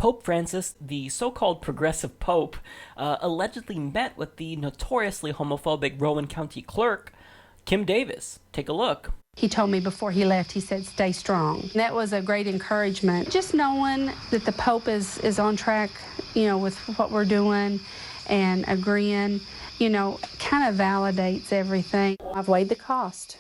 Pope Francis, the so-called progressive pope, allegedly met with the notoriously homophobic Rowan County clerk, Kim Davis. Take a look. He told me before he left, he said, stay strong. That was a great encouragement. Just knowing that the Pope is on track, with what we're doing and agreeing, kind of validates everything. I've weighed the cost,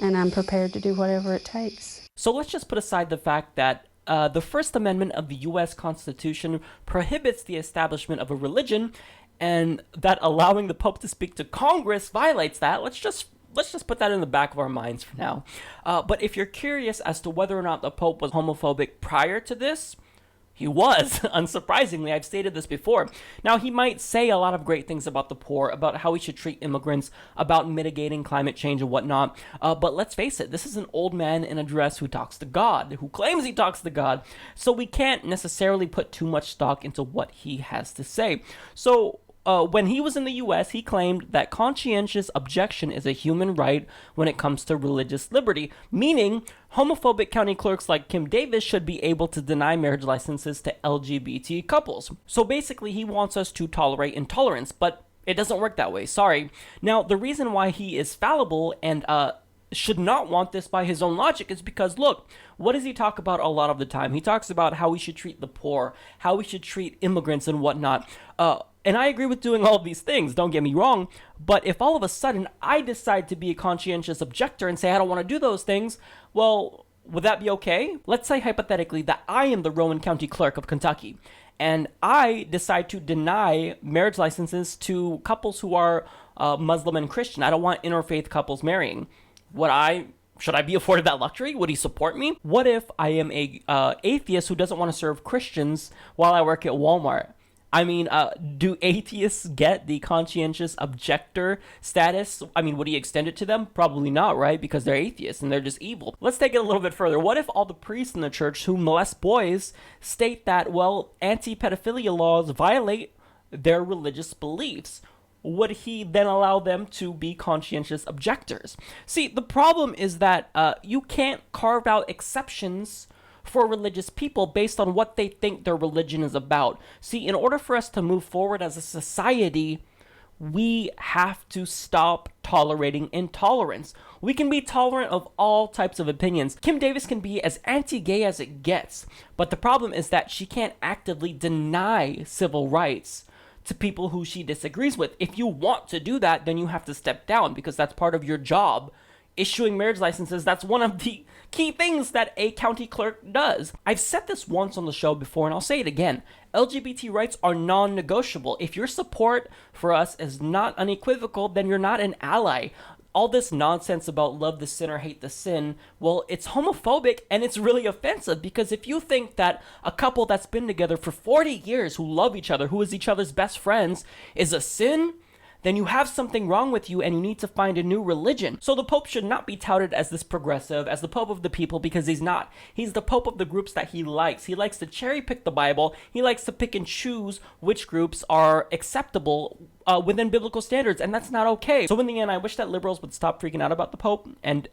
and I'm prepared to do whatever it takes. So let's just put aside the fact that the First Amendment of the U.S. Constitution prohibits the establishment of a religion, and that allowing the Pope to speak to Congress violates that. Let's just put that in the back of our minds for now. But if you're curious as to whether or not the Pope was homophobic prior to this, he was, unsurprisingly. I've stated this before. Now, he might say a lot of great things about the poor, about how we should treat immigrants, about mitigating climate change and whatnot. But let's face it, this is an old man in a dress who talks to God, who claims he talks to God. So we can't necessarily put too much stock into what he has to say. So when he was in the U.S., he claimed that conscientious objection is a human right when it comes to religious liberty, meaning homophobic county clerks like Kim Davis should be able to deny marriage licenses to LGBT couples. So basically, he wants us to tolerate intolerance, but it doesn't work that way. Sorry. Now, the reason why he is fallible and should not want this by his own logic is because, look, what does he talk about a lot of the time? He talks about how we should treat the poor, how we should treat immigrants and whatnot. And I agree with doing all of these things, don't get me wrong, but if all of a sudden I decide to be a conscientious objector and say I don't want to do those things, well, would that be okay? Let's say hypothetically that I am the Rowan County clerk of Kentucky, and I decide to deny marriage licenses to couples who are Muslim and Christian. I don't want interfaith couples marrying. Should I be afforded that luxury? Would he support me? What if I am a atheist who doesn't want to serve Christians while I work at Walmart? I mean, do atheists get the conscientious objector status? I mean, would he extend it to them? Probably not, right? Because they're atheists and they're just evil. Let's take it a little bit further. What if all the priests in the church who molest boys state that, well, anti-pedophilia laws violate their religious beliefs? Would he then allow them to be conscientious objectors? See, the problem is that you can't carve out exceptions for religious people based on what they think their religion is about. See, in order for us to move forward as a society, we have to stop tolerating intolerance. We can be tolerant of all types of opinions. Kim Davis can be as anti-gay as it gets, but the problem is that she can't actively deny civil rights to people who she disagrees with. If you want to do that, then you have to step down because that's part of your job. Issuing marriage licenses, that's one of the key things that a county clerk does. I've said this once on the show before, and I'll say it again. LGBT rights are non-negotiable. If your support for us is not unequivocal, then you're not an ally. All this nonsense about love the sinner, hate the sin, well, it's homophobic and it's really offensive, because if you think that a couple that's been together for 40 years who love each other, who is each other's best friends, is a sin, then you have something wrong with you and you need to find a new religion. So the Pope should not be touted as this progressive, as the Pope of the people, because he's not. He's the Pope of the groups that he likes. He likes to cherry pick the Bible. He likes to pick and choose which groups are acceptable within biblical standards, and that's not okay. So in the end, I wish that liberals would stop freaking out about the Pope and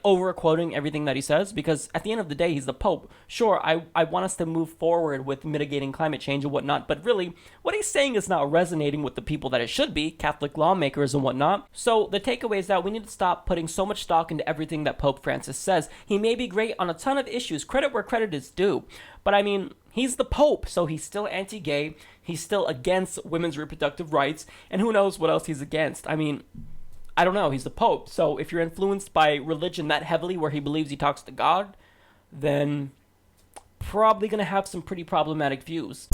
over quoting everything that he says, because at the end of the day, he's the Pope. Sure, I want us to move forward with mitigating climate change and whatnot, but really, what he's saying is not resonating with the people that it should be, Catholic lawmakers and whatnot. So the takeaway is that we need to stop putting so much stock into everything that Pope Francis says. He may be great on a ton of issues, credit where credit is due, but I mean, he's the Pope, so he's still anti-gay, he's still against women's reproductive rights, and who knows what else he's against. I mean, I don't know, he's the Pope, so if you're influenced by religion that heavily where he believes he talks to God, then probably gonna have some pretty problematic views.